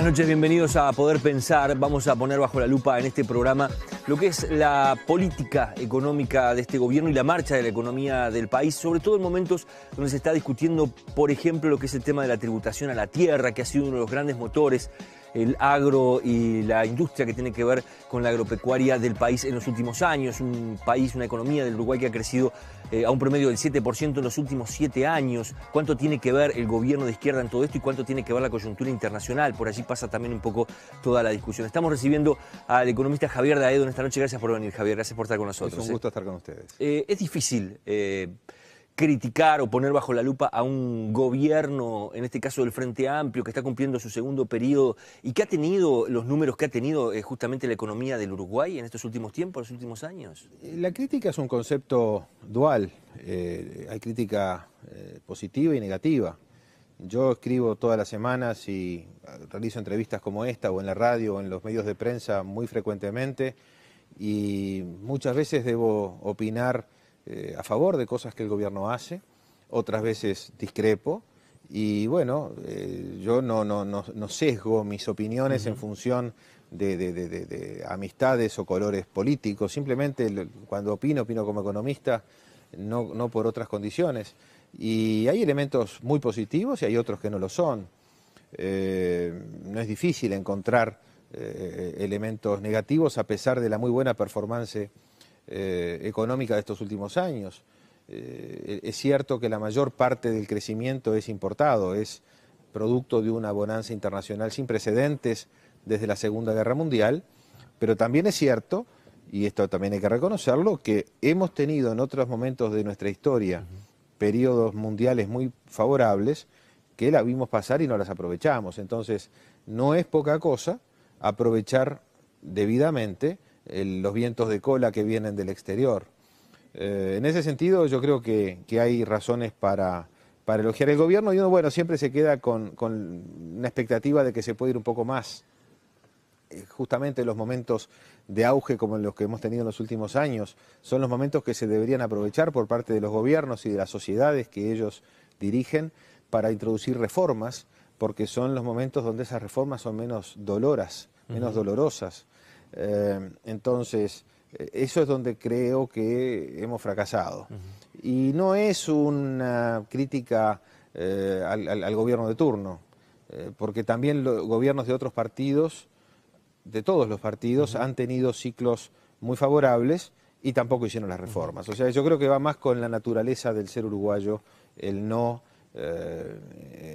noches, bienvenidos a Poder Pensar. Vamos a poner bajo la lupa en este programa lo que es la política económica de este gobierno y la marcha de la economía del país, sobre todo en momentos donde se está discutiendo, por ejemplo, lo que es el tema de la tributación a la tierra, que ha sido uno de los grandes motores, el agro y la industria que tiene que ver con la agropecuaria del país en los últimos años. Un país, una economía del Uruguay que ha crecido a un promedio del 7% en los últimos 7 años. ¿Cuánto tiene que ver el gobierno de izquierda en todo esto y cuánto tiene que ver la coyuntura internacional? Por allí pasa también un poco toda la discusión. Estamos recibiendo al economista Javier Daedo en esta noche. Gracias por venir, Javier. Gracias por estar con nosotros. Es un gusto estar con ustedes. Es difícil criticar o poner bajo la lupa a un gobierno, en este caso del Frente Amplio, que está cumpliendo su segundo periodo y que ha tenido los números que ha tenido justamente la economía del Uruguay en estos últimos tiempos, los últimos años. La crítica es un concepto dual. Hay crítica positiva y negativa. Yo escribo todas las semanas y realizo entrevistas como esta o en la radio o en los medios de prensa muy frecuentemente y muchas veces debo opinar a favor de cosas que el gobierno hace, otras veces discrepo y bueno, yo no sesgo mis opiniones en función de amistades o colores políticos, simplemente cuando opino como economista, no por otras condiciones. Y hay elementos muy positivos y hay otros que no lo son. No es difícil encontrar elementos negativos a pesar de la muy buena performance económica de estos últimos años. Es cierto que la mayor parte del crecimiento es importado, es producto de una bonanza internacional sin precedentes desde la Segunda Guerra Mundial, pero también es cierto, y esto también hay que reconocerlo, que hemos tenido en otros momentos de nuestra historia periodos mundiales muy favorables que la vimos pasar y no las aprovechamos. Entonces, no es poca cosa aprovechar debidamente los vientos de cola que vienen del exterior. En ese sentido, yo creo que hay razones para elogiar el gobierno y uno, bueno, siempre se queda con una expectativa de que se puede ir un poco más. Justamente los momentos de auge como los que hemos tenido en los últimos años son los momentos que se deberían aprovechar por parte de los gobiernos y de las sociedades que ellos dirigen para introducir reformas, porque son los momentos donde esas reformas son menos dolorosas. Entonces, eso es donde creo que hemos fracasado. Y no es una crítica al gobierno de turno, porque también los gobiernos de otros partidos, de todos los partidos, han tenido ciclos muy favorables y tampoco hicieron las reformas. O sea, yo creo que va más con la naturaleza del ser uruguayo el no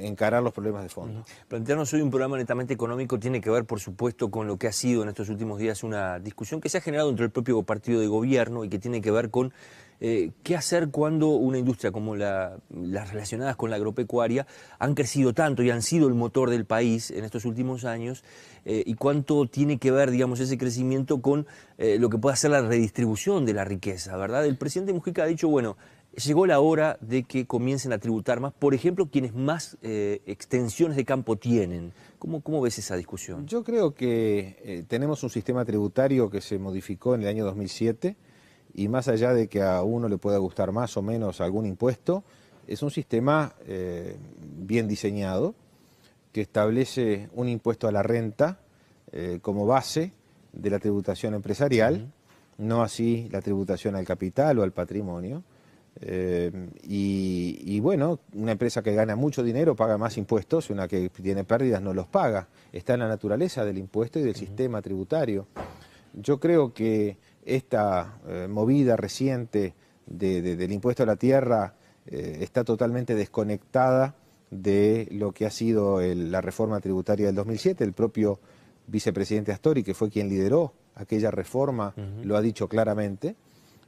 encarar los problemas de fondo. Plantearnos hoy un programa netamente económico tiene que ver, por supuesto, con lo que ha sido en estos últimos días una discusión que se ha generado entre el propio partido de gobierno y que tiene que ver con qué hacer cuando una industria como las relacionadas con la agropecuaria han crecido tanto y han sido el motor del país en estos últimos años y cuánto tiene que ver, digamos, ese crecimiento con lo que puede hacer la redistribución de la riqueza, ¿verdad? El presidente Mujica ha dicho, bueno, llegó la hora de que comiencen a tributar más, por ejemplo, quienes más extensiones de campo tienen. ¿Cómo ves esa discusión? Yo creo que tenemos un sistema tributario que se modificó en el año 2007 y más allá de que a uno le pueda gustar más o menos algún impuesto, es un sistema bien diseñado que establece un impuesto a la renta como base de la tributación empresarial, no así la tributación al capital o al patrimonio. Y bueno, una empresa que gana mucho dinero paga más impuestos, una que tiene pérdidas no los paga. Está en la naturaleza del impuesto y del sistema tributario. Yo creo que esta movida reciente del impuesto a la tierra está totalmente desconectada de lo que ha sido la reforma tributaria del 2007. El propio vicepresidente Astori, que fue quien lideró aquella reforma, lo ha dicho claramente.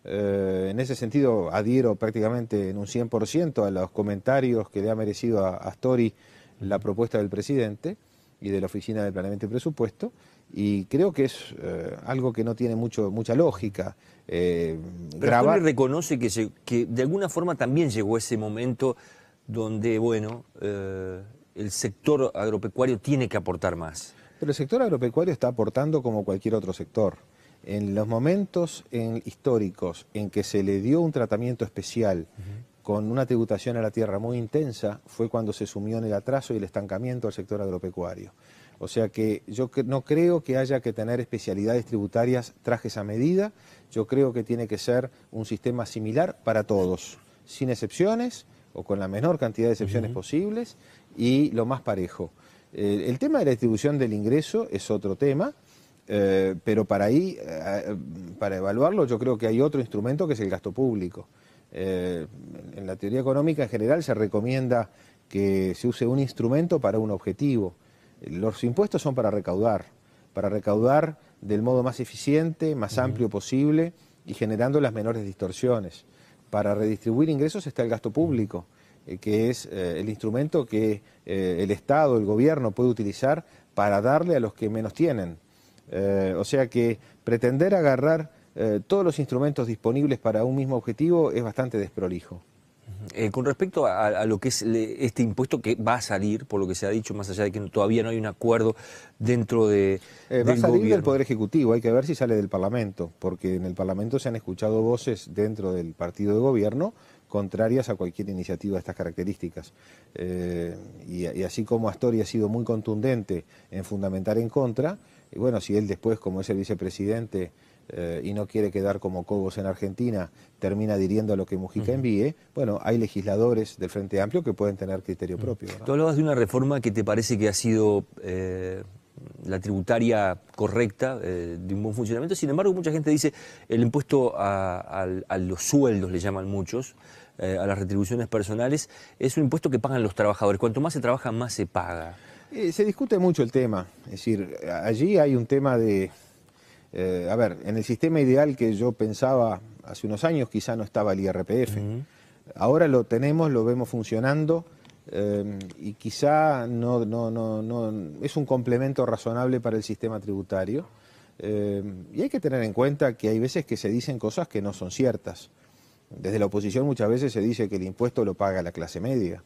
En ese sentido adhiero prácticamente en un 100% a los comentarios que le ha merecido a Astori la propuesta del presidente y de la Oficina de Planeamiento y Presupuesto, y creo que es algo que no tiene mucha lógica. Pero Astori reconoce que de alguna forma también llegó ese momento donde, bueno, el sector agropecuario tiene que aportar más. Pero el sector agropecuario está aportando como cualquier otro sector. En los momentos históricos en que se le dio un tratamiento especial con una tributación a la tierra muy intensa, fue cuando se sumió en el atraso y el estancamiento del sector agropecuario. O sea que yo no creo que haya que tener especialidades tributarias trajes a medida. Yo creo que tiene que ser un sistema similar para todos, sin excepciones o con la menor cantidad de excepciones posibles y lo más parejo. El tema de la distribución del ingreso es otro tema, pero para evaluarlo yo creo que hay otro instrumento que es el gasto público. En la teoría económica en general se recomienda que se use un instrumento para un objetivo. Los impuestos son para recaudar del modo más eficiente, más amplio posible y generando las menores distorsiones. Para redistribuir ingresos está el gasto público, que es el instrumento que el Estado, el gobierno puede utilizar para darle a los que menos tienen. O sea que pretender agarrar todos los instrumentos disponibles para un mismo objetivo es bastante desprolijo. Con respecto a lo que es este impuesto que va a salir, por lo que se ha dicho, más allá de que todavía no hay un acuerdo dentro del va a salir gobierno. del Poder Ejecutivo, hay que ver si sale del Parlamento, porque en el Parlamento se han escuchado voces dentro del partido de gobierno contrarias a cualquier iniciativa de estas características. Y así como Astori ha sido muy contundente en fundamentar en contra, y bueno, si él después, como es el vicepresidente, y no quiere quedar como Cobos en Argentina, termina adhiriendo a lo que Mujica envíe, bueno, hay legisladores del Frente Amplio que pueden tener criterio propio, ¿no? Tú hablabas de una reforma que te parece que ha sido la tributaria correcta, de un buen funcionamiento. Sin embargo, mucha gente dice el impuesto a los sueldos, le llaman muchos, a las retribuciones personales, es un impuesto que pagan los trabajadores. Cuanto más se trabaja, más se paga. Se discute mucho el tema. Es decir, allí hay un tema de... a ver, en el sistema ideal que yo pensaba hace unos años quizá no estaba el IRPF. Ahora lo tenemos, lo vemos funcionando y quizá no es un complemento razonable para el sistema tributario. Y hay que tener en cuenta que hay veces que se dicen cosas que no son ciertas. Desde la oposición muchas veces se dice que el impuesto lo paga la clase media.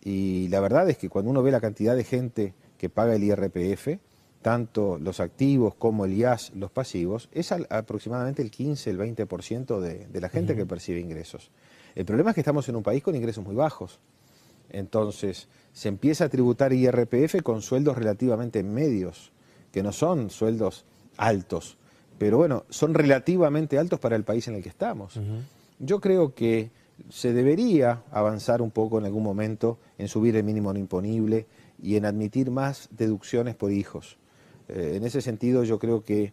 Y la verdad es que cuando uno ve la cantidad de gente que paga el IRPF, tanto los activos como el IAS, los pasivos, es aproximadamente el 15, el 20% de la gente que percibe ingresos. El problema es que estamos en un país con ingresos muy bajos. Entonces, se empieza a tributar IRPF con sueldos relativamente medios, que no son sueldos altos, pero bueno, son relativamente altos para el país en el que estamos. Yo creo que se debería avanzar un poco en algún momento en subir el mínimo no imponible y en admitir más deducciones por hijos. En ese sentido yo creo que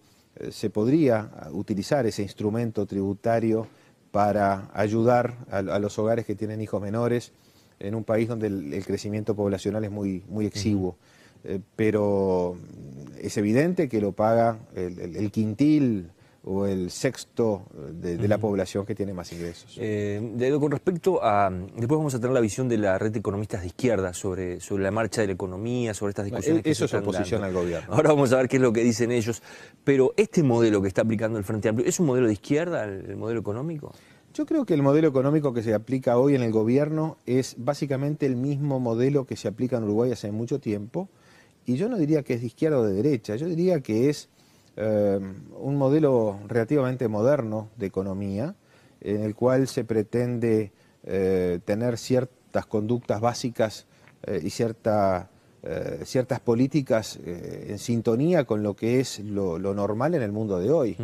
se podría utilizar ese instrumento tributario para ayudar a los hogares que tienen hijos menores en un país donde el crecimiento poblacional es muy exiguo. Pero es evidente que lo paga el quintil o el sexto de la población que tiene más ingresos. Con respecto a... Después vamos a tener la visión de la red de economistas de izquierda sobre la marcha de la economía, sobre estas discusiones que eso se es están oposición dando. al gobierno. Ahora vamos a ver qué es lo que dicen ellos. Pero este modelo que está aplicando el Frente Amplio, ¿es un modelo de izquierda, el modelo económico? Yo creo que el modelo económico que se aplica hoy en el gobierno es básicamente el mismo modelo que se aplica en Uruguay hace mucho tiempo, y yo no diría que es de izquierda o de derecha, yo diría que es un modelo relativamente moderno de economía, en el cual se pretende tener ciertas conductas básicas y ciertas políticas en sintonía con lo que es lo normal en el mundo de hoy.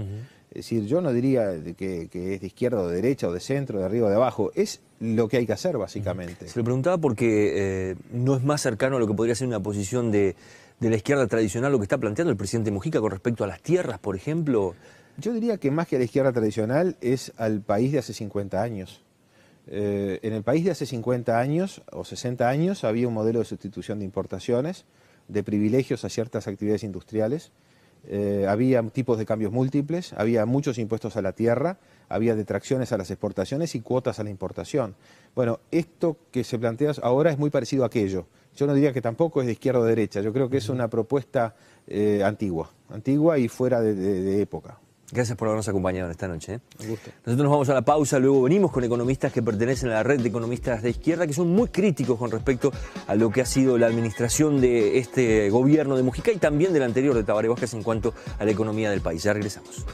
Es decir, yo no diría que es de izquierda o de derecha o de centro, de arriba o de abajo, es lo que hay que hacer básicamente. Se lo preguntaba porque no es más cercano a lo que podría ser una posición de la izquierda tradicional lo que está planteando el presidente Mujica con respecto a las tierras, por ejemplo. Yo diría que más que a la izquierda tradicional es al país de hace 50 años. En el país de hace 50 años o 60 años había un modelo de sustitución de importaciones, de privilegios a ciertas actividades industriales, había tipos de cambios múltiples, había muchos impuestos a la tierra, había detracciones a las exportaciones y cuotas a la importación. Bueno, esto que se plantea ahora es muy parecido a aquello. Yo no diría que tampoco es de izquierda o de derecha, yo creo que es una propuesta antigua y fuera de época. Gracias por habernos acompañado esta noche. Un gusto. Nosotros nos vamos a la pausa, luego venimos con economistas que pertenecen a la red de economistas de izquierda, que son muy críticos con respecto a lo que ha sido la administración de este gobierno de Mujica y también del anterior de Tabaré Vázquez en cuanto a la economía del país. Ya regresamos.